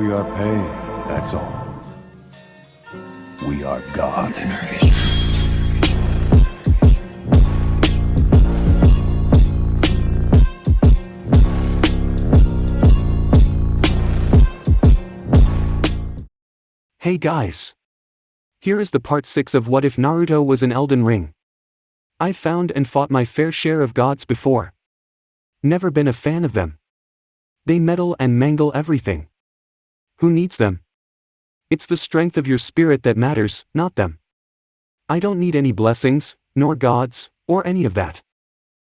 We are paid, that's all. We are God. Hey guys! Here is the part 6 of What If Naruto Was an Elden Ring. I've found and fought my fair share of gods before. Never been a fan of them. They meddle and mangle everything. Who needs them? It's the strength of your spirit that matters, not them. I don't need any blessings, nor gods, or any of that.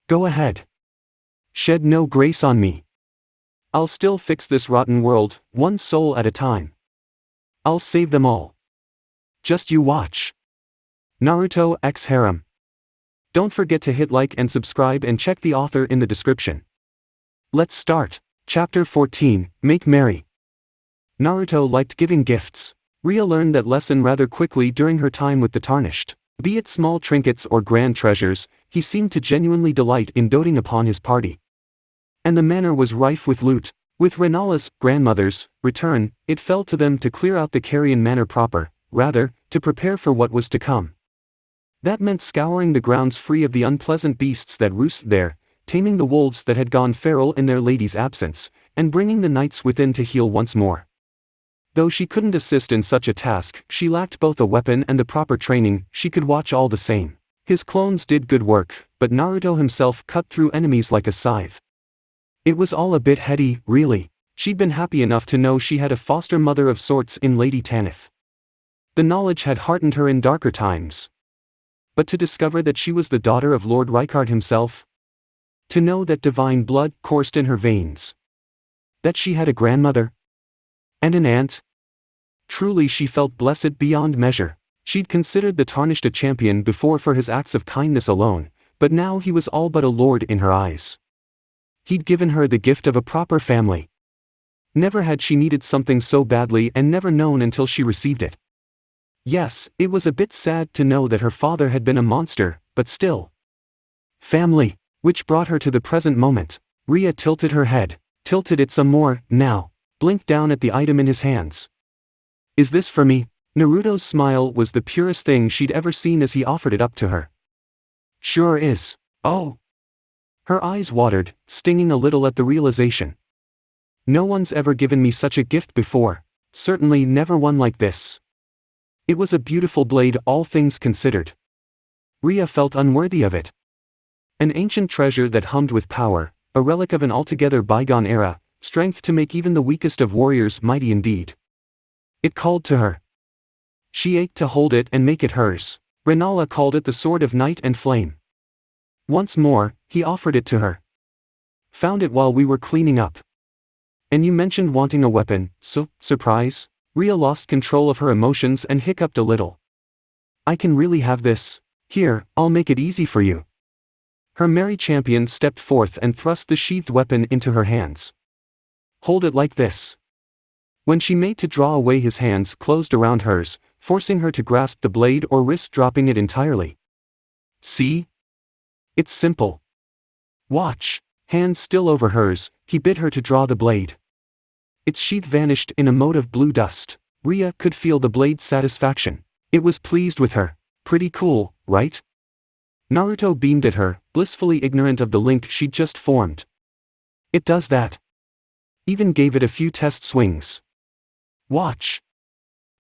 Go ahead. Shed no grace on me. I'll still fix this rotten world, one soul at a time. I'll save them all. Just you watch. Narutoxharem. Don't forget to hit like and subscribe and check the author in the description. Let's start. Chapter 14, Make Merry. Naruto liked giving gifts. Ria learned that lesson rather quickly during her time with the Tarnished. Be it small trinkets or grand treasures, he seemed to genuinely delight in doting upon his party. And the manor was rife with loot. With Renala's grandmother's return, it fell to them to clear out the Carrion Manor proper, rather, to prepare for what was to come. That meant scouring the grounds free of the unpleasant beasts that roosted there, taming the wolves that had gone feral in their lady's absence, and bringing the knights within to heal once more. Though she couldn't assist in such a task, she lacked both a weapon and the proper training, she could watch all the same. His clones did good work, but Naruto himself cut through enemies like a scythe. It was all a bit heady, really. She'd been happy enough to know she had a foster mother of sorts in Lady Tanith. The knowledge had heartened her in darker times. But to discover that she was the daughter of Lord Rykard himself? To know that divine blood coursed in her veins? That she had a grandmother? And an aunt? Truly she felt blessed beyond measure. She'd considered the Tarnished a champion before for his acts of kindness alone, but now he was all but a lord in her eyes. He'd given her the gift of a proper family. Never had she needed something so badly and never known until she received it. Yes, it was a bit sad to know that her father had been a monster, but still. Family, which brought her to the present moment. Ria tilted her head, tilted it some more, now, blinked down at the item in his hands. Is this for me? Naruto's smile was the purest thing she'd ever seen as he offered it up to her. Sure is. Oh. Her eyes watered, stinging a little at the realization. No one's ever given me such a gift before, certainly never one like this. It was a beautiful blade, all things considered. Ria felt unworthy of it. An ancient treasure that hummed with power, a relic of an altogether bygone era, strength to make even the weakest of warriors mighty indeed. It called to her. She ached to hold it and make it hers. Renala called it the Sword of Night and Flame. Once more, he offered it to her. Found it while we were cleaning up. And you mentioned wanting a weapon, so, surprise? Ria lost control of her emotions and hiccuped a little. I can really have this? Here, I'll make it easy for you. Her merry champion stepped forth and thrust the sheathed weapon into her hands. Hold it like this. When she made to draw away, his hands closed around hers, forcing her to grasp the blade or risk dropping it entirely. See? It's simple. Watch. Hands still over hers, he bid her to draw the blade. Its sheath vanished in a mote of blue dust. Ria could feel the blade's satisfaction. It was pleased with her. Pretty cool, right? Naruto beamed at her, blissfully ignorant of the link she'd just formed. It does that. Even gave it a few test swings. Watch.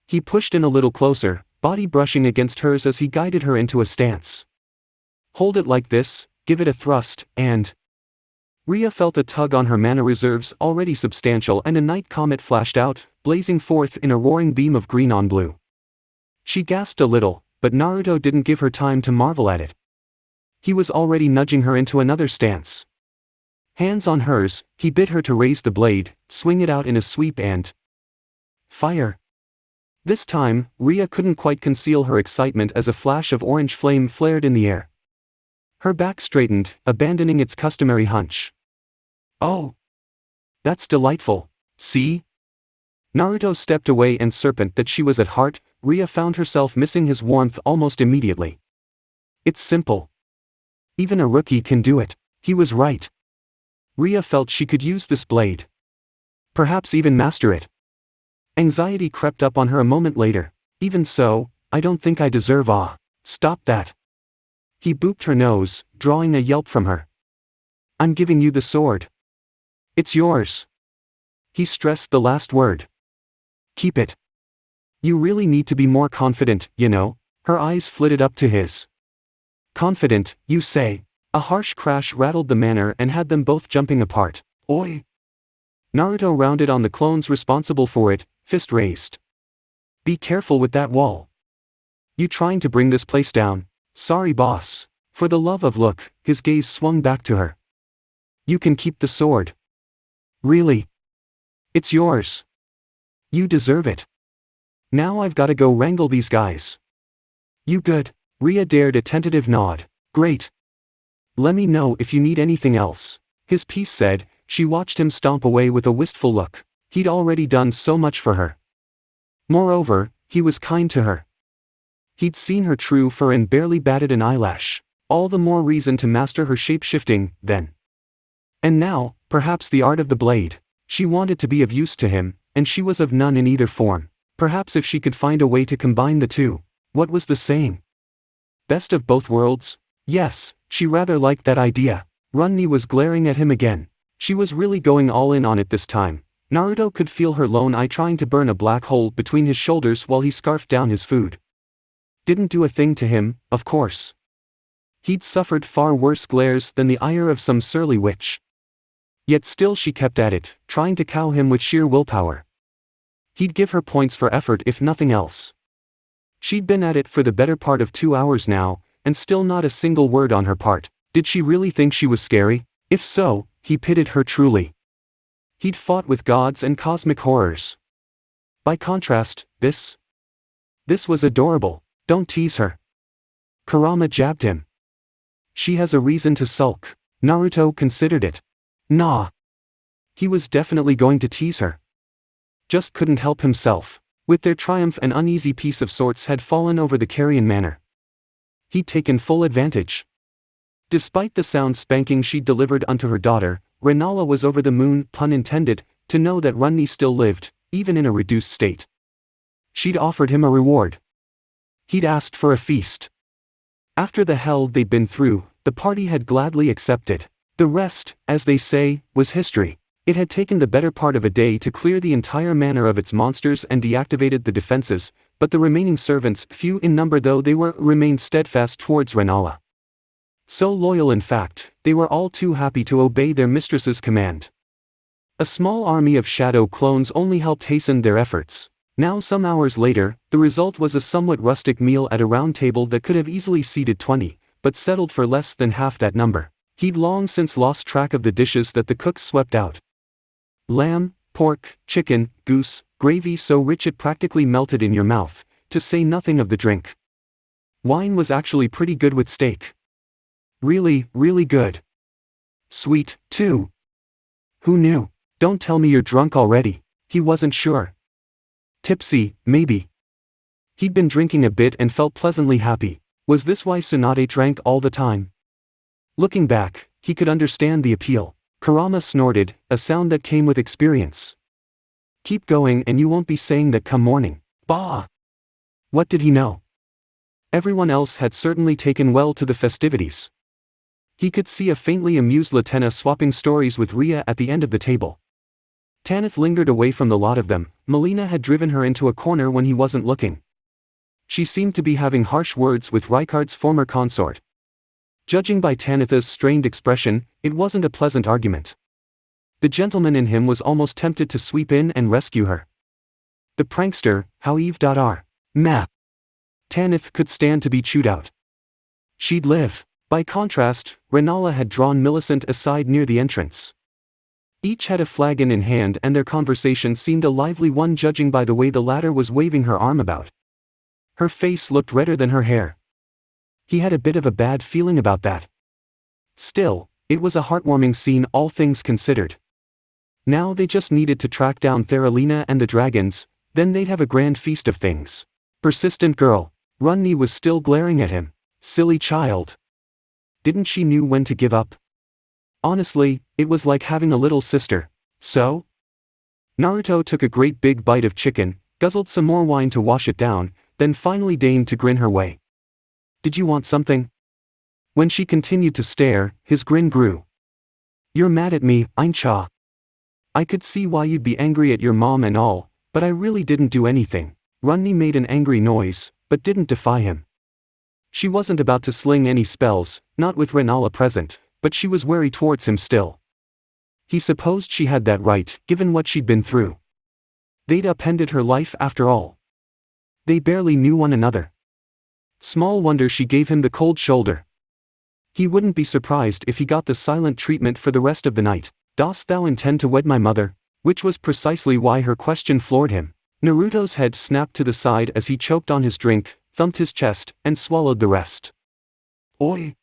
He pushed in a little closer, body brushing against hers as he guided her into a stance. Hold it like this, give it a thrust, and... Ria felt a tug on her mana reserves, already substantial, and a night comet flashed out, blazing forth in a roaring beam of green on blue. She gasped a little, but Naruto didn't give her time to marvel at it. He was already nudging her into another stance. Hands on hers, he bid her to raise the blade, swing it out in a sweep and... fire. This time, Ria couldn't quite conceal her excitement as a flash of orange flame flared in the air. Her back straightened, abandoning its customary hunch. Oh! That's delightful, see? Naruto stepped away, and serpent that she was at heart, Ria found herself missing his warmth almost immediately. It's simple. Even a rookie can do it. He was right. Ria felt she could use this blade. Perhaps even master it. Anxiety crept up on her a moment later. Even so, I don't think I deserve awe. Stop that. He booped her nose, drawing a yelp from her. I'm giving you the sword. It's yours. He stressed the last word. Keep it. You really need to be more confident, you know. Her eyes flitted up to his. Confident, you say? A harsh crash rattled the manor and had them both jumping apart. Oi! Naruto rounded on the clones responsible for it, fist raised. Be careful with that wall. You trying to bring this place down? Sorry boss. For the love of look, his gaze swung back to her. You can keep the sword. Really? It's yours. You deserve it. Now I've gotta go wrangle these guys. You good? Ria dared a tentative nod. Great. Let me know if you need anything else. His piece said. She watched him stomp away with a wistful look. He'd already done so much for her. Moreover, he was kind to her. He'd seen her true fur and barely batted an eyelash. All the more reason to master her shape-shifting, then. And now, perhaps the art of the blade. She wanted to be of use to him, and she was of none in either form. Perhaps if she could find a way to combine the two. What was the saying? Best of both worlds? Yes, she rather liked that idea. Runni was glaring at him again. She was really going all in on it this time. Naruto could feel her lone eye trying to burn a black hole between his shoulders while he scarfed down his food. Didn't do a thing to him, of course. He'd suffered far worse glares than the ire of some surly witch. Yet still she kept at it, trying to cow him with sheer willpower. He'd give her points for effort if nothing else. She'd been at it for the better part of 2 hours now, and still not a single word on her part. Did she really think she was scary? If so, he pitied her truly. He'd fought with gods and cosmic horrors. By contrast, this was adorable. Don't tease her. Kurama jabbed him. She has a reason to sulk. Naruto considered it. Nah. He was definitely going to tease her. Just couldn't help himself. With their triumph, an uneasy piece of sorts had fallen over the Carrion Manor. He'd taken full advantage. Despite the sound spanking she'd delivered unto her daughter, Renala was over the moon, pun intended, to know that Runni still lived, even in a reduced state. She'd offered him a reward. He'd asked for a feast. After the hell they'd been through, the party had gladly accepted. The rest, as they say, was history. It had taken the better part of a day to clear the entire manor of its monsters and deactivated the defenses, but the remaining servants, few in number though they were, remained steadfast towards Renala. So loyal in fact, they were all too happy to obey their mistress's command. A small army of shadow clones only helped hasten their efforts. Now some hours later, the result was a somewhat rustic meal at a round table that could have easily seated 20, but settled for less than half that number. He'd long since lost track of the dishes that the cooks swept out. Lamb, pork, chicken, goose, gravy so rich it practically melted in your mouth, to say nothing of the drink. Wine was actually pretty good with steak. Really, really good. Sweet, too. Who knew? Don't tell me you're drunk already. He wasn't sure. Tipsy, maybe. He'd been drinking a bit and felt pleasantly happy. Was this why Tsunade drank all the time? Looking back, he could understand the appeal. Kurama snorted, a sound that came with experience. Keep going and you won't be saying that come morning. Bah! What did he know? Everyone else had certainly taken well to the festivities. He could see a faintly amused Latenna swapping stories with Ria at the end of the table. Tanith lingered away from the lot of them. Melina had driven her into a corner when he wasn't looking. She seemed to be having harsh words with Rykard's former consort. Judging by Tanith's strained expression, it wasn't a pleasant argument. The gentleman in him was almost tempted to sweep in and rescue her. The prankster, however. Meh. Tanith could stand to be chewed out. She'd live. By contrast, Renala had drawn Millicent aside near the entrance. Each had a flagon in hand and their conversation seemed a lively one judging by the way the latter was waving her arm about. Her face looked redder than her hair. He had a bit of a bad feeling about that. Still, it was a heartwarming scene all things considered. Now they just needed to track down Theralina and the dragons, then they'd have a grand feast of things. Persistent girl. Runni was still glaring at him. Silly child. Didn't she knew when to give up? Honestly, it was like having a little sister. So? Naruto took a great big bite of chicken, guzzled some more wine to wash it down, then finally deigned to grin her way. Did you want something? When she continued to stare, his grin grew. You're mad at me, ain't-cha? I could see why you'd be angry at your mom and all, but I really didn't do anything. Runny made an angry noise, but didn't defy him. She wasn't about to sling any spells, not with Renala present, but she was wary towards him still. He supposed she had that right, given what she'd been through. They'd upended her life after all. They barely knew one another. Small wonder she gave him the cold shoulder. He wouldn't be surprised if he got the silent treatment for the rest of the night. Dost thou intend to wed my mother? Which was precisely why her question floored him. Naruto's head snapped to the side as he choked on his drink, thumped his chest, and swallowed the rest. Oi!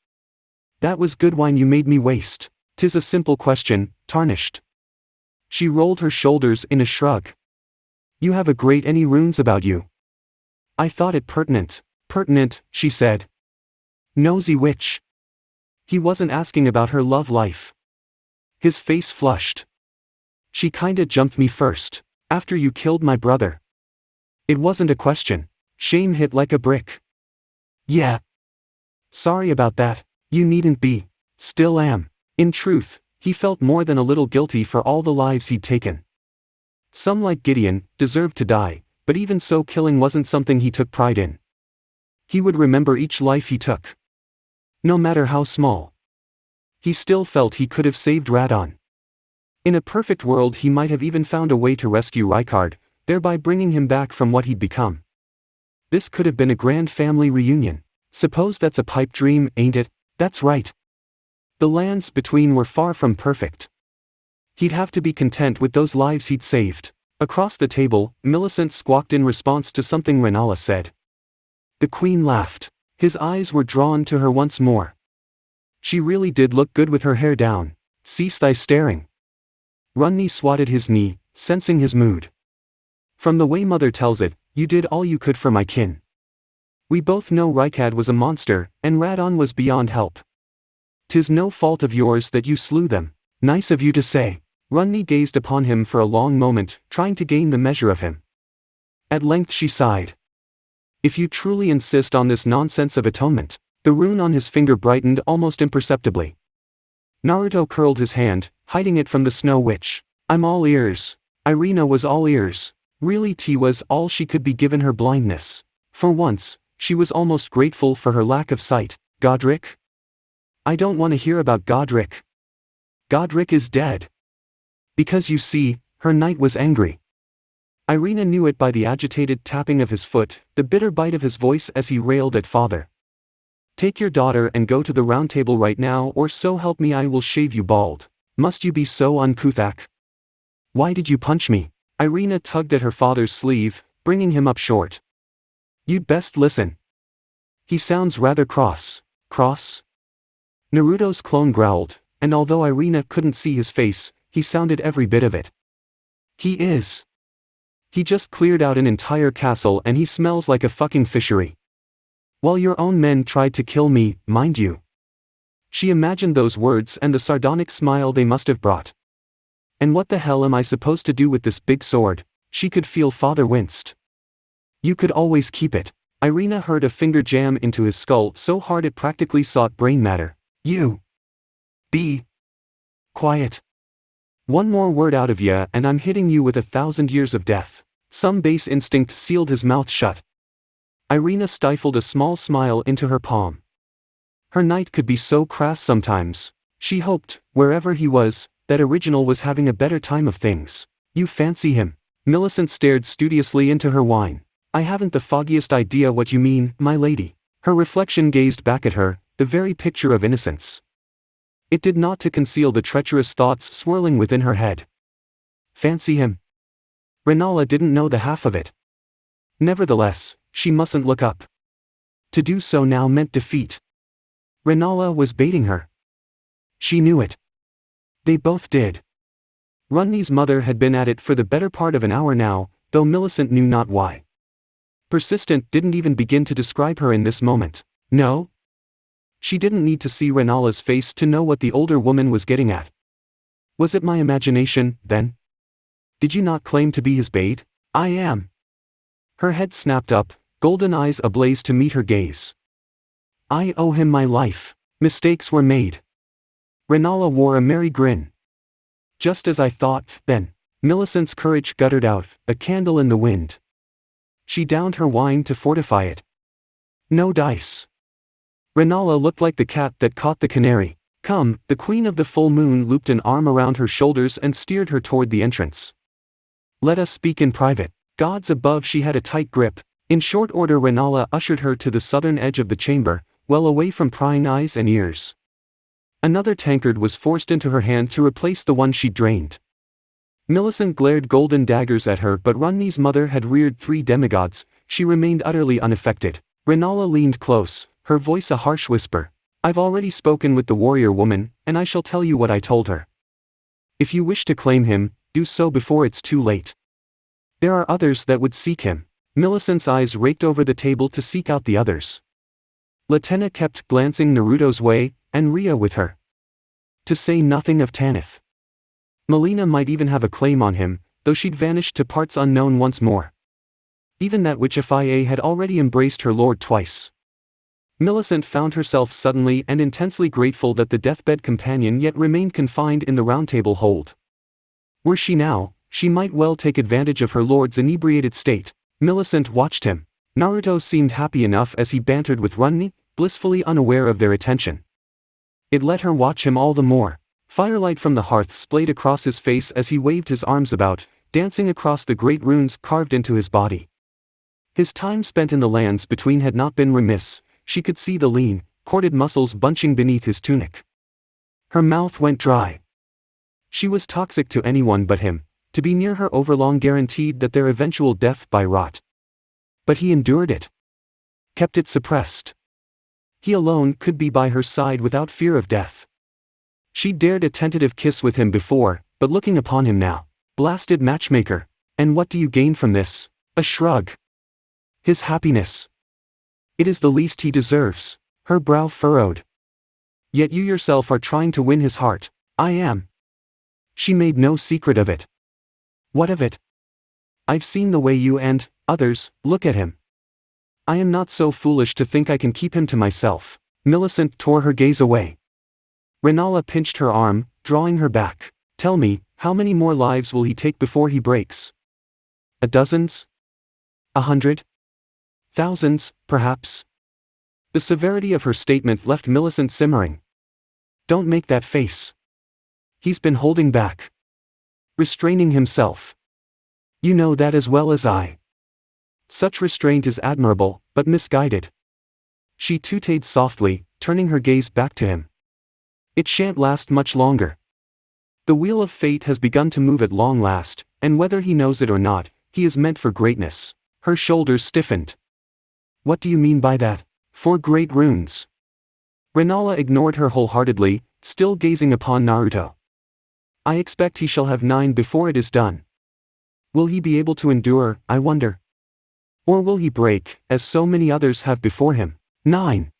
That was good wine you made me waste. 'Tis a simple question, tarnished. She rolled her shoulders in a shrug. You have a great any runes about you. I thought it pertinent. Pertinent, she said. Nosy witch. He wasn't asking about her love life. His face flushed. She kinda jumped me first, after you killed my brother. It wasn't a question. Shame hit like a brick. Yeah. Sorry about that, you needn't be. Still am. In truth, he felt more than a little guilty for all the lives he'd taken. Some, like Gideon, deserved to die, but even so killing wasn't something he took pride in. He would remember each life he took. No matter how small. He still felt he could have saved Radon. In a perfect world he might have even found a way to rescue Rykard, thereby bringing him back from what he'd become. This could have been a grand family reunion. Suppose that's a pipe dream, ain't it? That's right. The lands between were far from perfect. He'd have to be content with those lives he'd saved. Across the table, Millicent squawked in response to something Renala said. The queen laughed. His eyes were drawn to her once more. She really did look good with her hair down. Cease thy staring. Runny swatted his knee, sensing his mood. From the way mother tells it, you did all you could for my kin. We both know Rykad was a monster, and Radon was beyond help. 'Tis no fault of yours that you slew them. Nice of you to say. Runny gazed upon him for a long moment, trying to gain the measure of him. At length she sighed. If you truly insist on this nonsense of atonement. The rune on his finger brightened almost imperceptibly. Naruto curled his hand, hiding it from the Snow Witch. I'm all ears. Irina was all ears. Really, T was all she could be given her blindness. For once, she was almost grateful for her lack of sight. Godric? I don't want to hear about Godric. Godric is dead. Because you see, her knight was angry. Irina knew it by the agitated tapping of his foot, the bitter bite of his voice as he railed at father. Take your daughter and go to the round table right now, or so help me I will shave you bald. Must you be so uncouth? Why did you punch me? Irina tugged at her father's sleeve, bringing him up short. You'd best listen. He sounds rather cross. Cross? Naruto's clone growled, and although Irina couldn't see his face, he sounded every bit of it. He is. He just cleared out an entire castle and he smells like a fucking fishery. While your own men tried to kill me, mind you. She imagined those words and the sardonic smile they must have brought. And what the hell am I supposed to do with this big sword? She could feel father winced. You could always keep it. Irina heard a finger jam into his skull so hard it practically sought brain matter. You. Be. Quiet. One more word out of ya and I'm hitting you with 1,000 years of death. Some base instinct sealed his mouth shut. Irina stifled a small smile into her palm. Her knight could be so crass sometimes. She hoped, wherever he was, that Original was having a better time of things. You fancy him? Millicent stared studiously into her wine. I haven't the foggiest idea what you mean, my lady. Her reflection gazed back at her, the very picture of innocence. It did not to conceal the treacherous thoughts swirling within her head. Fancy him? Renala didn't know the half of it. Nevertheless, she mustn't look up. To do so now meant defeat. Renala was baiting her. She knew it. They both did. Runny's mother had been at it for the better part of an hour now, though Millicent knew not why. Persistent didn't even begin to describe her in this moment. No? She didn't need to see Renala's face to know what the older woman was getting at. Was it my imagination, then? Did you not claim to be his bait? I am. Her head snapped up, golden eyes ablaze to meet her gaze. I owe him my life. Mistakes were made. Renala wore a merry grin. Just as I thought, then. Millicent's courage guttered out, a candle in the wind. She downed her wine to fortify it. No dice. Renala looked like the cat that caught the canary. Come, the queen of the full moon looped an arm around her shoulders and steered her toward the entrance. Let us speak in private. Gods above, she had a tight grip. In short order Renala ushered her to the southern edge of the chamber, well away from prying eyes and ears. Another tankard was forced into her hand to replace the one she drained. Millicent glared golden daggers at her, but Runni's mother had reared 3 demigods. She remained utterly unaffected. Renala leaned close, her voice a harsh whisper. I've already spoken with the warrior woman, and I shall tell you what I told her. If you wish to claim him, do so before it's too late. There are others that would seek him. Millicent's eyes raked over the table to seek out the others. Latenna kept glancing Naruto's way, and Ria with her. To say nothing of Tanith. Melina might even have a claim on him, though she'd vanished to parts unknown once more. Even that witch Fia had already embraced her lord twice. Millicent found herself suddenly and intensely grateful that the deathbed companion yet remained confined in the roundtable hold. Were she now, she might well take advantage of her lord's inebriated state. Millicent watched him. Naruto seemed happy enough as he bantered with Runni, blissfully unaware of their attention. It let her watch him all the more. Firelight from the hearth splayed across his face as he waved his arms about, dancing across the great runes carved into his body. His time spent in the lands between had not been remiss. She could see the lean, corded muscles bunching beneath his tunic. Her mouth went dry. She was toxic to anyone but him. To be near her overlong guaranteed that their eventual death by rot. But he endured it. Kept it suppressed. He alone could be by her side without fear of death. She dared a tentative kiss with him before, but looking upon him now. Blasted matchmaker. And what do you gain from this? A shrug. His happiness. It is the least he deserves. Her brow furrowed. Yet you yourself are trying to win his heart. I am. She made no secret of it. What of it? I've seen the way you and others look at him. I am not so foolish to think I can keep him to myself. Millicent tore her gaze away. Renala pinched her arm, drawing her back. Tell me, how many more lives will he take before he breaks? A dozens? 100? Thousands, perhaps? The severity of her statement left Millicent simmering. Don't make that face. He's been holding back. Restraining himself. You know that as well as I. Such restraint is admirable, but misguided. She tooted softly, turning her gaze back to him. It shan't last much longer. The wheel of fate has begun to move at long last, and whether he knows it or not, he is meant for greatness. Her shoulders stiffened. What do you mean by that? 4 great runes. Renala ignored her wholeheartedly, still gazing upon Naruto. I expect he shall have 9 before it is done. Will he be able to endure, I wonder? Or will he break, as so many others have before him? 9.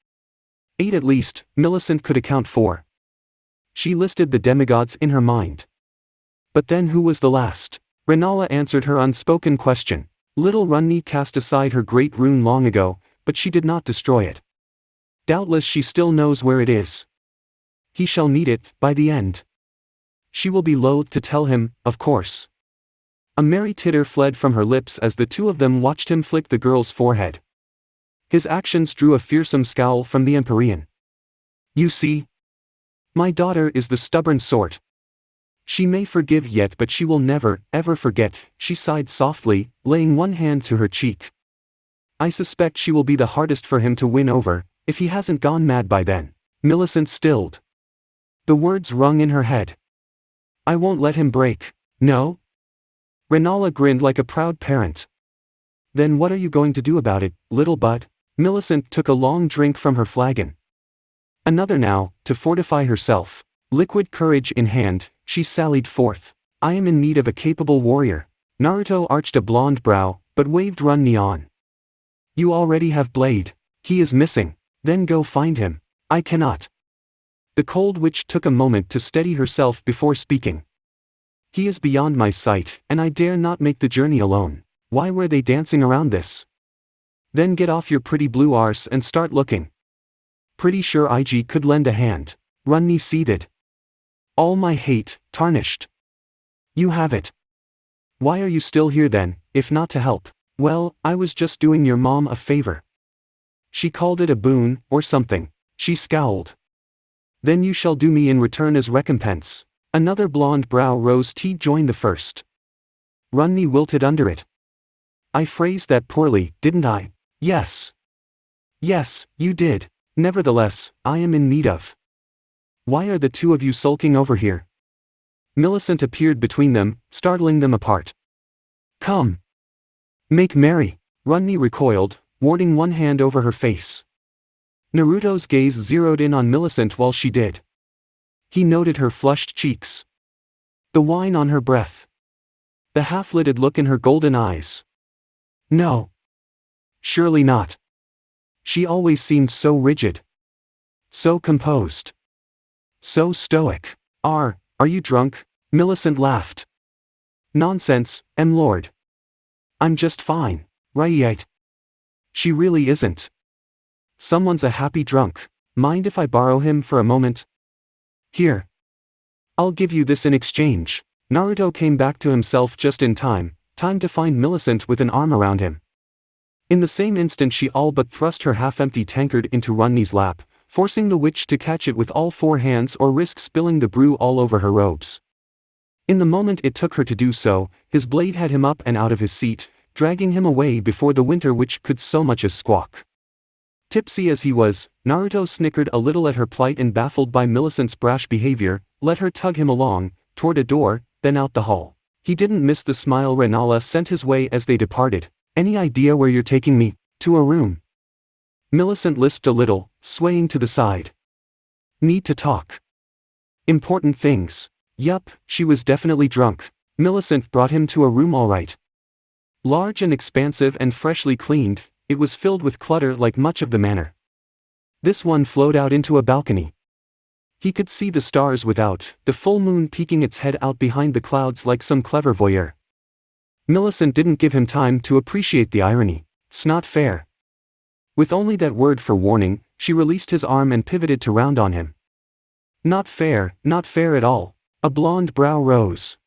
8 at least, Millicent could account for. She listed the demigods in her mind. But then who was the last? Renala answered her unspoken question. Little Runni cast aside her great rune long ago, but she did not destroy it. Doubtless she still knows where it is. He shall need it, by the end. She will be loath to tell him, of course. A merry titter fled from her lips as the two of them watched him flick the girl's forehead. His actions drew a fearsome scowl from the Empyrean. You see? My daughter is the stubborn sort. She may forgive yet, but she will never, ever forget, she sighed softly, laying one hand to her cheek. I suspect she will be the hardest for him to win over, if he hasn't gone mad by then. Millicent stilled. The words rung in her head. I won't let him break. No? Renala grinned like a proud parent. Then what are you going to do about it, little bud? Millicent took a long drink from her flagon. Another now, to fortify herself. Liquid courage in hand, she sallied forth. I am in need of a capable warrior. Naruto arched a blonde brow, but waved Runni on. You already have Blade. He is missing. Then go find him. I cannot. The cold witch took a moment to steady herself before speaking. He is beyond my sight, and I dare not make the journey alone. Why were they dancing around this? Then get off your pretty blue arse and start looking. Pretty sure IG could lend a hand. Runni seethed. All my hate, tarnished. You have it. Why are you still here then, if not to help? Well, I was just doing your mom a favor. She called it a boon, or something. She scowled. Then you shall do me in return as recompense. Another blonde brow rose to join the first. Runni wilted under it. I phrased that poorly, didn't I? Yes. Yes, you did. Nevertheless, I am in need of. Why are the two of you sulking over here? Millicent appeared between them, startling them apart. Come. Make merry. Runni recoiled, warding one hand over her face. Naruto's gaze zeroed in on Millicent while she did. He noted her flushed cheeks. The wine on her breath. The half-lidded look in her golden eyes. No. Surely not. She always seemed so rigid. So composed. So stoic. Are you drunk? Millicent laughed. Nonsense, M-Lord. I'm just fine, right? She really isn't. Someone's a happy drunk. Mind if I borrow him for a moment? Here. I'll give you this in exchange. Naruto came back to himself just in time to find Millicent with an arm around him. In the same instant she all but thrust her half-empty tankard into Runni's lap, forcing the witch to catch it with all four hands or risk spilling the brew all over her robes. In the moment it took her to do so, his blade had him up and out of his seat, dragging him away before the winter witch could so much as squawk. Tipsy as he was, Naruto snickered a little at her plight and baffled by Millicent's brash behavior, let her tug him along, toward a door, then out the hall. He didn't miss the smile Renala sent his way as they departed. Any idea where you're taking me? To a room. Millicent lisped a little, swaying to the side. Need to talk. Important things. Yup, she was definitely drunk. Millicent brought him to a room all right. Large and expansive and freshly cleaned, it was filled with clutter like much of the manor. This one flowed out into a balcony. He could see the stars without, the full moon peeking its head out behind the clouds like some clever voyeur. Millicent didn't give him time to appreciate the irony. It's not fair. With only that word for warning, she released his arm and pivoted to round on him. Not fair at all. A blonde brow rose.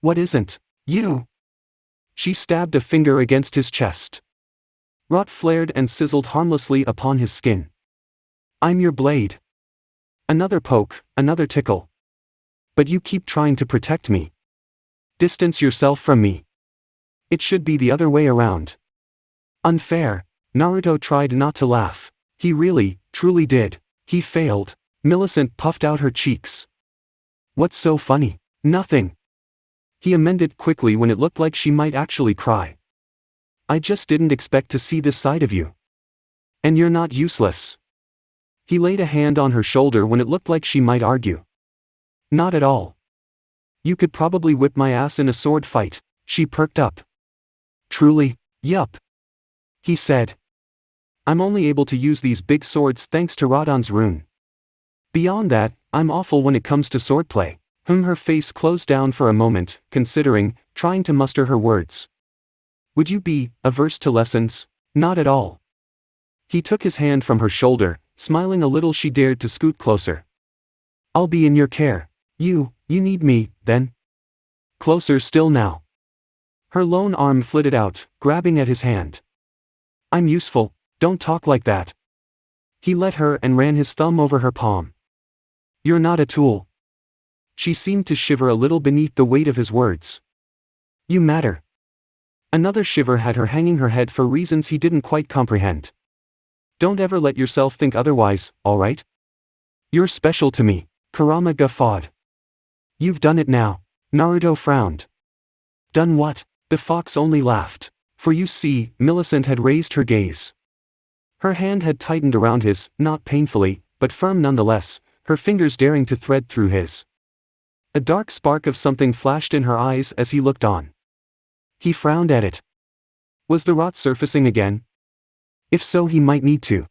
What isn't? You. She stabbed a finger against his chest. Rot flared and sizzled harmlessly upon his skin. I'm your blade. Another poke, another tickle. But you keep trying to protect me. Distance yourself from me. It should be the other way around. Unfair. Naruto tried not to laugh. He really, truly did. He failed. Millicent puffed out her cheeks. What's so funny? Nothing. He amended quickly when it looked like she might actually cry. I just didn't expect to see this side of you. And you're not useless. He laid a hand on her shoulder when it looked like she might argue. Not at all. You could probably whip my ass in a sword fight. She perked up. Truly? Yup. He said. I'm only able to use these big swords thanks to Radon's rune. Beyond that, I'm awful when it comes to swordplay. Her face closed down for a moment, considering, trying to muster her words. Would you be averse to lessons? Not at all. He took his hand from her shoulder, smiling a little. She dared to scoot closer. I'll be in your care. You need me, then? Closer still now. Her lone arm flitted out, grabbing at his hand. I'm useful, don't talk like that. He let her and ran his thumb over her palm. You're not a tool. She seemed to shiver a little beneath the weight of his words. You matter. Another shiver had her hanging her head for reasons he didn't quite comprehend. Don't ever let yourself think otherwise, alright? You're special to me. Kurama guffawed. You've done it now. Naruto frowned. Done what? The fox only laughed. For you see, Millicent had raised her gaze. Her hand had tightened around his, not painfully, but firm nonetheless, her fingers daring to thread through his. A dark spark of something flashed in her eyes as he looked on. He frowned at it. Was the rot surfacing again? If so, he might need to.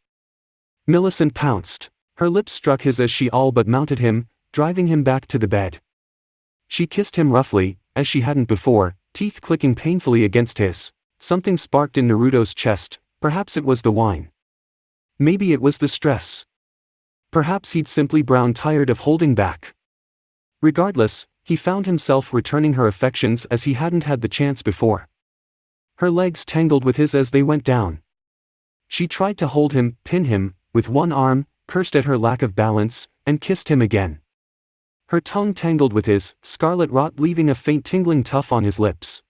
Millicent pounced. Her lips struck his as she all but mounted him, driving him back to the bed. She kissed him roughly, as she hadn't before, teeth clicking painfully against his. Something sparked in Naruto's chest, perhaps it was the wine. Maybe it was the stress. Perhaps he'd simply grown tired of holding back. Regardless, he found himself returning her affections as he hadn't had the chance before. Her legs tangled with his as they went down. She tried to hold him, pin him, with one arm, cursed at her lack of balance, and kissed him again. Her tongue tangled with his, scarlet rot leaving a faint tingling tuft on his lips.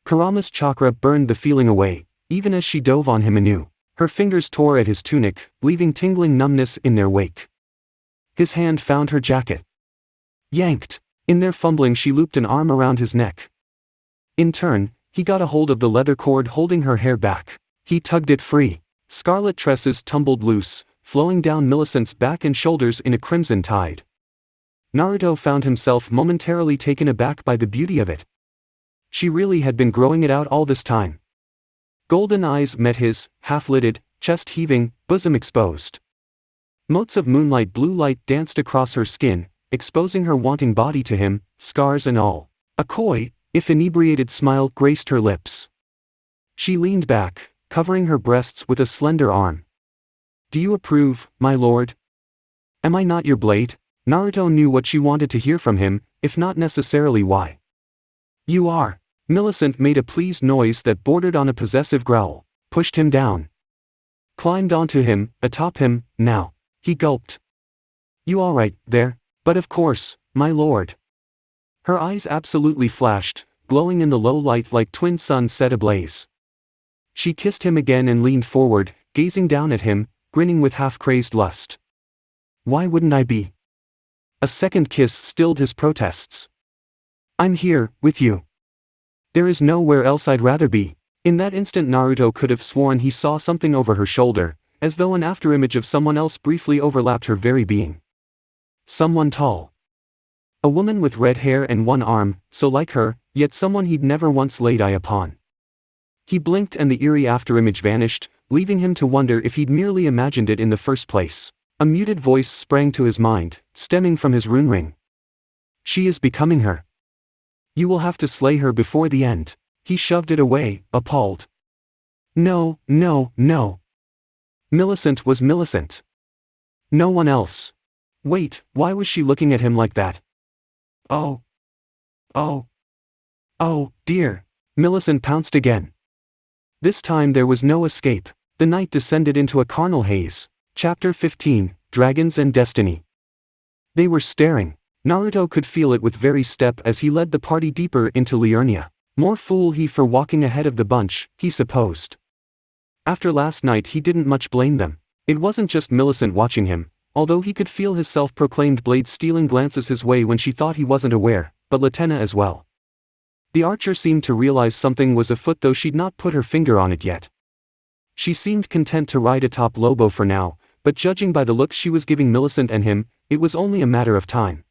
Kurama's chakra burned the feeling away, even as she dove on him anew. Her fingers tore at his tunic, leaving tingling numbness in their wake. His hand found her jacket. Yanked. In their fumbling she looped an arm around his neck. In turn, he got a hold of the leather cord holding her hair back. He tugged it free. Scarlet tresses tumbled loose, flowing down Millicent's back and shoulders in a crimson tide. Naruto found himself momentarily taken aback by the beauty of it. She really had been growing it out all this time. Golden eyes met his, half-lidded, chest heaving, bosom exposed. Motes of moonlight blue light danced across her skin, exposing her wanting body to him, scars and all. A coy, if inebriated smile graced her lips. She leaned back, covering her breasts with a slender arm. "Do you approve, my lord? Am I not your blade?" Naruto knew what she wanted to hear from him, if not necessarily why. "You are." Millicent made a pleased noise that bordered on a possessive growl, pushed him down. Climbed onto him, atop him, now. He gulped. "You all right, there? But of course, my lord." Her eyes absolutely flashed, glowing in the low light like twin suns set ablaze. She kissed him again and leaned forward, gazing down at him, grinning with half-crazed lust. "Why wouldn't I be?" A second kiss stilled his protests. "I'm here, with you. There is nowhere else I'd rather be." In that instant Naruto could have sworn he saw something over her shoulder, as though an afterimage of someone else briefly overlapped her very being. Someone tall. A woman with red hair and one arm, so like her, yet someone he'd never once laid eye upon. He blinked and the eerie afterimage vanished, leaving him to wonder if he'd merely imagined it in the first place. A muted voice sprang to his mind, stemming from his rune ring. "She is becoming her. You will have to slay her before the end." He shoved it away, appalled. No, no, no. Millicent was Millicent. No one else. Wait, why was she looking at him like that? Oh. Oh. Oh, dear. Millicent pounced again. This time there was no escape. The night descended into a carnal haze. Chapter 15, Dragons and Destiny. They were staring. Naruto could feel it with very step as he led the party deeper into Liurnia. More fool he for walking ahead of the bunch, he supposed. After last night he didn't much blame them. It wasn't just Millicent watching him, although he could feel his self-proclaimed blade stealing glances his way when she thought he wasn't aware, but Latenna as well. The archer seemed to realize something was afoot though she'd not put her finger on it yet. She seemed content to ride atop Lobo for now, but judging by the looks she was giving Millicent and him, it was only a matter of time.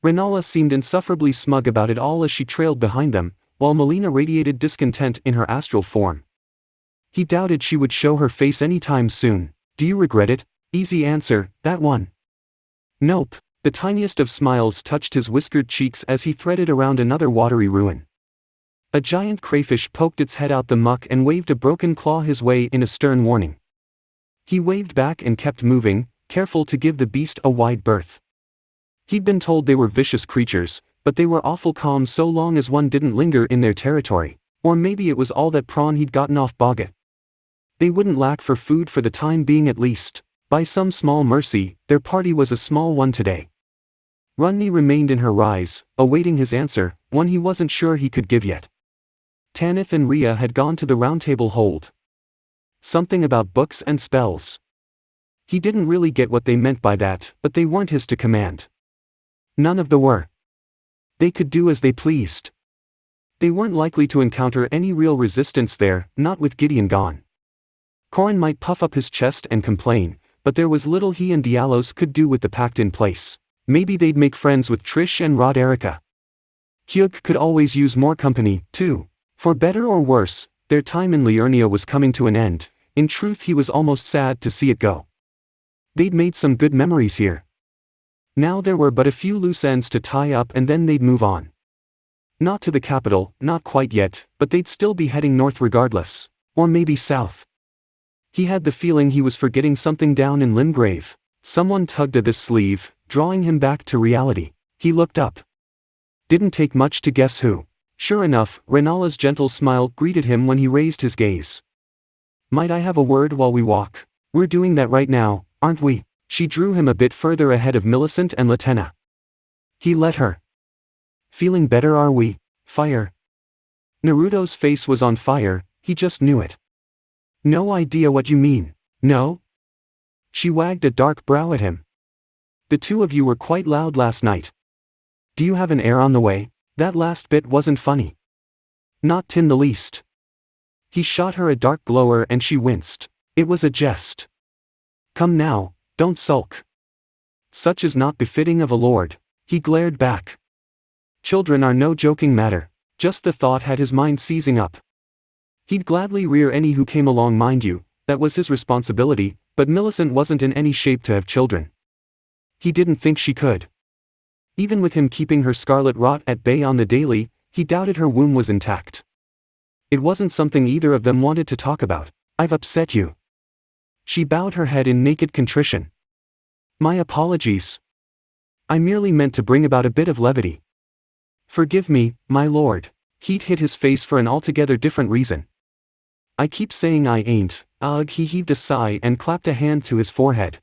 Renala seemed insufferably smug about it all as she trailed behind them, while Melina radiated discontent in her astral form. He doubted she would show her face anytime soon. "Do you regret it?" "Easy answer, that one." "Nope." The tiniest of smiles touched his whiskered cheeks as he threaded around another watery ruin. A giant crayfish poked its head out the muck and waved a broken claw his way in a stern warning. He waved back and kept moving, careful to give the beast a wide berth. He'd been told they were vicious creatures, but they were awful calm so long as one didn't linger in their territory. Or maybe it was all that prawn he'd gotten off Boggett. They wouldn't lack for food for the time being at least. By some small mercy, their party was a small one today. Runni remained in her rise, awaiting his answer, one he wasn't sure he could give yet. Tanith and Rhea had gone to the roundtable hold. Something about books and spells. He didn't really get what they meant by that, but they weren't his to command. None of them were. They could do as they pleased. They weren't likely to encounter any real resistance there, not with Gideon gone. Korin might puff up his chest and complain, but there was little he and Diallos could do with the pact in place. Maybe they'd make friends with Trish and Rod Erika. Hyuk could always use more company, too. For better or worse, their time in Liurnia was coming to an end. In truth he was almost sad to see it go. They'd made some good memories here. Now there were but a few loose ends to tie up and then they'd move on. Not to the capital, not quite yet, but they'd still be heading north regardless. Or maybe south. He had the feeling he was forgetting something down in Limgrave. Someone tugged at his sleeve, drawing him back to reality. He looked up. Didn't take much to guess who. Sure enough, Renala's gentle smile greeted him when he raised his gaze. Might I have a word while we walk? We're doing that right now, aren't we? She drew him a bit further ahead of Millicent and Latenna. He let her. Feeling better, are we? Fire. Naruto's face was on fire, he just knew it. No idea what you mean. No? She wagged a dark brow at him. The two of you were quite loud last night. Do you have an heir on the way? That last bit wasn't funny. Not in the least. He shot her a dark glower and she winced. It was a jest. Come now, don't sulk. Such is not befitting of a lord. He glared back. Children are no joking matter. Just the thought had his mind seizing up. He'd gladly rear any who came along, mind you, that was his responsibility, but Millicent wasn't in any shape to have children. He didn't think she could. Even with him keeping her scarlet rot at bay on the daily, he doubted her womb was intact. It wasn't something either of them wanted to talk about. I've upset you. She bowed her head in naked contrition. My apologies. I merely meant to bring about a bit of levity. Forgive me, my lord. He'd hit his face for an altogether different reason. I keep saying I ain't. Ugh, he heaved a sigh and clapped a hand to his forehead.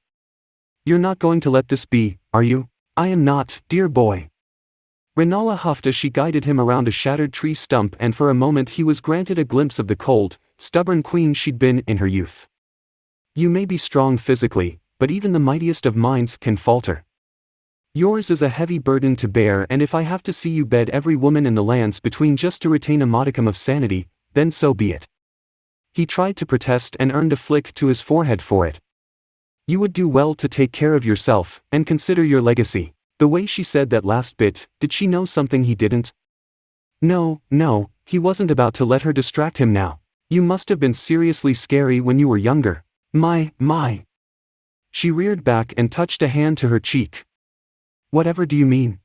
You're not going to let this be, are you? I am not, dear boy. Renala huffed as she guided him around a shattered tree stump, and for a moment he was granted a glimpse of the cold, stubborn queen she'd been in her youth. You may be strong physically, but even the mightiest of minds can falter. Yours is a heavy burden to bear, and if I have to see you bed every woman in the lands between just to retain a modicum of sanity, then so be it. He tried to protest and earned a flick to his forehead for it. You would do well to take care of yourself, and consider your legacy. The way she said that last bit, did she know something he didn't? No, he wasn't about to let her distract him now. You must have been seriously scary when you were younger. My. She reared back and touched a hand to her cheek. Whatever do you mean?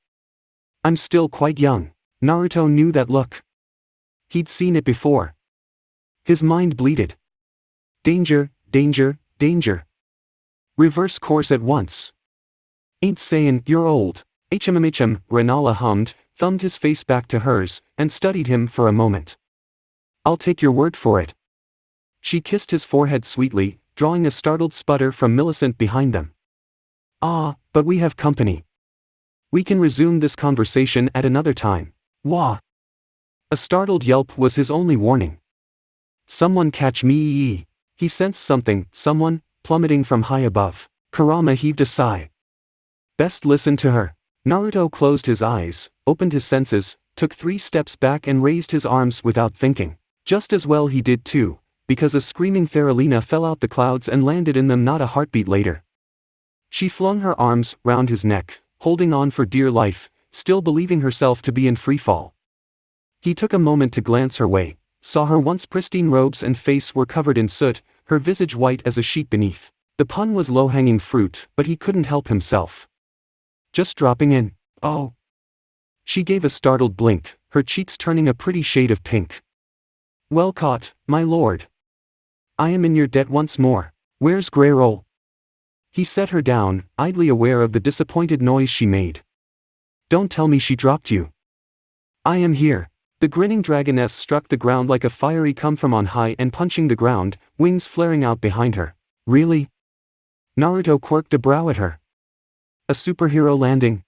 I'm still quite young. Naruto knew that look. He'd seen it before. His mind bleated. Danger. Reverse course at once. Ain't sayin' you're old. HMMHM, Renala hummed, thumbed his face back to hers, and studied him for a moment. I'll take your word for it. She kissed his forehead sweetly, drawing a startled sputter from Millicent behind them. Ah, but we have company. We can resume this conversation at another time. Wah! A startled yelp was his only warning. Someone catch me! He sensed someone, plummeting from high above. Kurama heaved a sigh. Best listen to her. Naruto closed his eyes, opened his senses, took 3 steps back and raised his arms without thinking. Just as well he did too, because a screaming Theralina fell out the clouds and landed in them not a heartbeat later. She flung her arms round his neck, holding on for dear life, still believing herself to be in freefall. He took a moment to glance her way, saw her once pristine robes and face were covered in soot, her visage white as a sheet beneath. The pun was low-hanging fruit, but he couldn't help himself. Just dropping in. Oh. She gave a startled blink, her cheeks turning a pretty shade of pink. Well caught, my lord. I am in your debt once more. Where's Greyroll? He set her down, idly aware of the disappointed noise she made. Don't tell me she dropped you. I am here. The grinning dragoness struck the ground like a fiery come from on high and punching the ground, wings flaring out behind her. Really? Naruto quirked a brow at her. A superhero landing?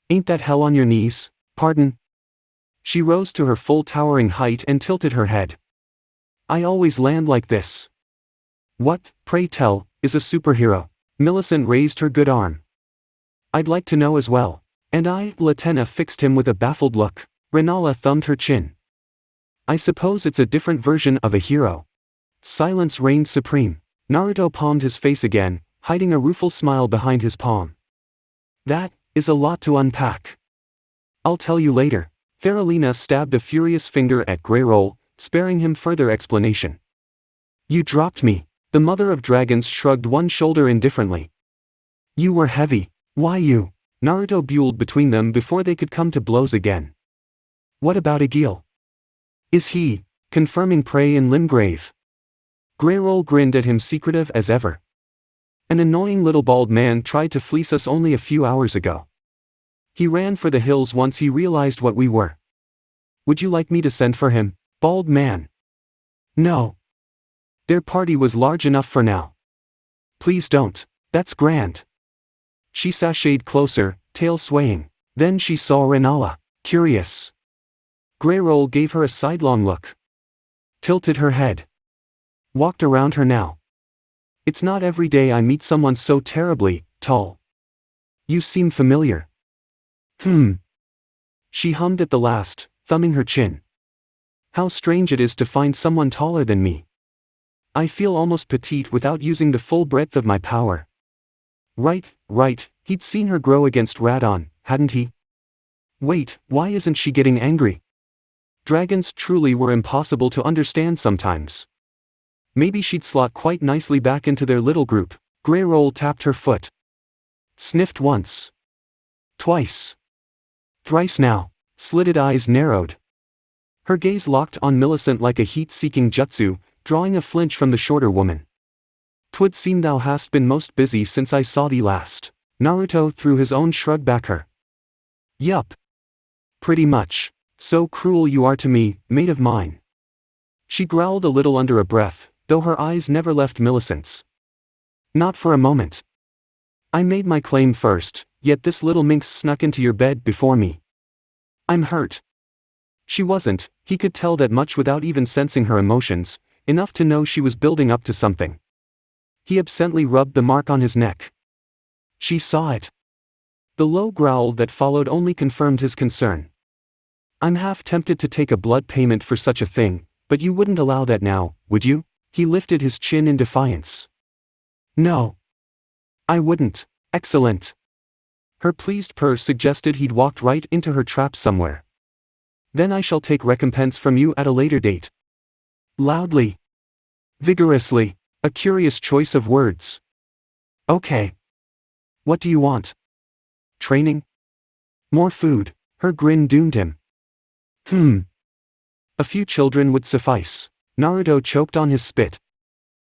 Ain't that hell on your knees? Pardon? She rose to her full towering height and tilted her head. I always land like this. What, pray tell, is a superhero? Millicent raised her good arm. I'd like to know as well. And Latenna fixed him with a baffled look. Renala thumbed her chin. I suppose it's a different version of a hero. Silence reigned supreme. Naruto palmed his face again, hiding a rueful smile behind his palm. That is a lot to unpack. I'll tell you later. Theralina stabbed a furious finger at Greyroll, sparing him further explanation. You dropped me. The mother of dragons shrugged one shoulder indifferently. You were heavy. Why you? Naruto buelled between them before they could come to blows again. What about Egil? Is he confirming prey in Limgrave? Greyroll grinned at him, secretive as ever. An annoying little bald man tried to fleece us only a few hours ago. He ran for the hills once he realized what we were. Would you like me to send for him, bald man? No. Their party was large enough for now. Please don't. That's grand. She sashayed closer, tail swaying. Then she saw Renala, curious. Greyroll gave her a sidelong look. Tilted her head. Walked around her now. It's not every day I meet someone so terribly tall. You seem familiar. She hummed at the last, thumbing her chin. How strange it is to find someone taller than me. I feel almost petite without using the full breadth of my power. Right, he'd seen her grow against Radon, hadn't he? Wait, why isn't she getting angry? Dragons truly were impossible to understand sometimes. Maybe she'd slot quite nicely back into their little group. Greyroll tapped her foot. Sniffed once. Twice. Thrice now. Slitted eyes narrowed. Her gaze locked on Millicent like a heat-seeking jutsu, drawing a flinch from the shorter woman. "'Twould seem thou hast been most busy since I saw thee last." Naruto threw his own shrug back her. Yup. Pretty much. So cruel you are to me, mate of mine. She growled a little under a breath, though her eyes never left Millicent's. Not for a moment. I made my claim first, yet this little minx snuck into your bed before me. I'm hurt. She wasn't. He could tell that much without even sensing her emotions, enough to know she was building up to something. He absently rubbed the mark on his neck. She saw it. The low growl that followed only confirmed his concern. I'm half tempted to take a blood payment for such a thing, but you wouldn't allow that now, would you? He lifted his chin in defiance. No. I wouldn't. Excellent. Her pleased purr suggested he'd walked right into her trap somewhere. Then I shall take recompense from you at a later date. Loudly. Vigorously. A curious choice of words. Okay. What do you want? Training? More food. Her grin doomed him. A few children would suffice. Naruto choked on his spit.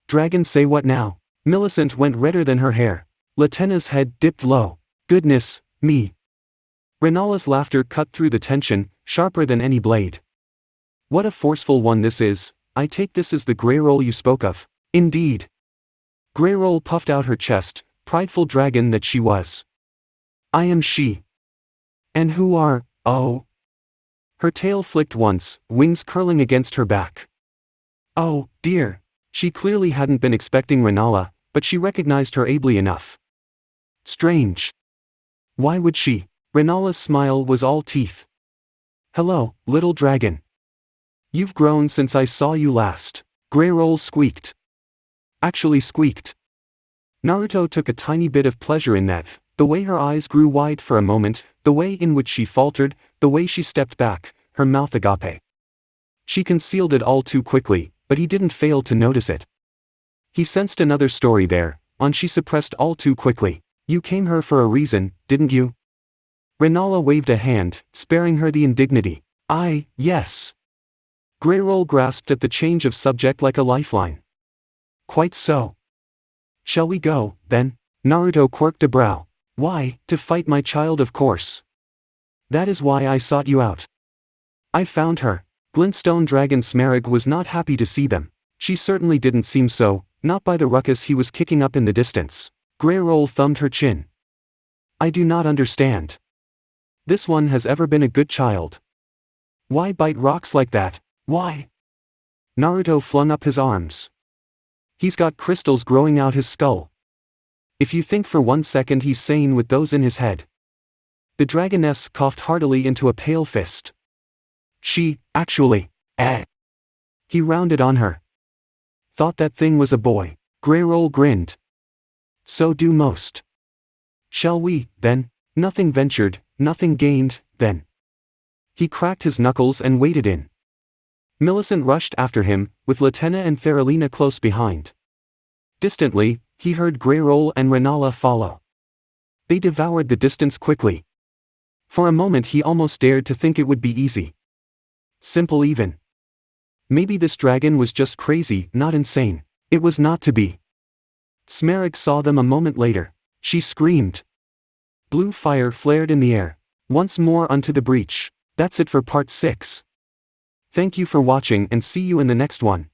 Dragon, say what now? Millicent went redder than her hair. Latena's head dipped low. Goodness me. Renala's laughter cut through the tension, sharper than any blade. What a forceful one this is. I take this as the Greyroll you spoke of. Indeed. Greyroll puffed out her chest, prideful dragon that she was. I am she. And who are, oh? Her tail flicked once, wings curling against her back. Oh, dear. She clearly hadn't been expecting Renala, but she recognized her ably enough. Strange. Why would she? Renala's smile was all teeth. Hello, little dragon. You've grown since I saw you last. Greyroll squeaked. Actually squeaked. Naruto took a tiny bit of pleasure in that, the way her eyes grew wide for a moment, the way in which she faltered, the way she stepped back, her mouth agape. She concealed it all too quickly, but he didn't fail to notice it. He sensed another story there, one she suppressed all too quickly. You came here for a reason, didn't you? Renala waved a hand, sparing her the indignity. Yes. Greyroll grasped at the change of subject like a lifeline. Quite so. Shall we go, then? Naruto quirked a brow. Why, to fight my child, of course. That is why I sought you out. I found her. Glintstone Dragon Smerag was not happy to see them. She certainly didn't seem so, not by the ruckus he was kicking up in the distance. Greyroll thumbed her chin. I do not understand. This one has ever been a good child. Why bite rocks like that? Why? Naruto flung up his arms. He's got crystals growing out his skull. If you think for 1 second he's sane with those in his head. The dragoness coughed heartily into a pale fist. She, actually, He rounded on her. Thought that thing was a boy. Greyroll grinned. So do most. Shall we, then? Nothing ventured, nothing gained, then. He cracked his knuckles and waded in. Millicent rushed after him, with Latenna and Theralina close behind. Distantly, he heard Greyroll and Renala follow. They devoured the distance quickly. For a moment he almost dared to think it would be easy. Simple even. Maybe this dragon was just crazy, not insane. It was not to be. Smerek saw them a moment later. She screamed. Blue fire flared in the air. Once more unto the breach. That's it for part 6. Thank you for watching and see you in the next one.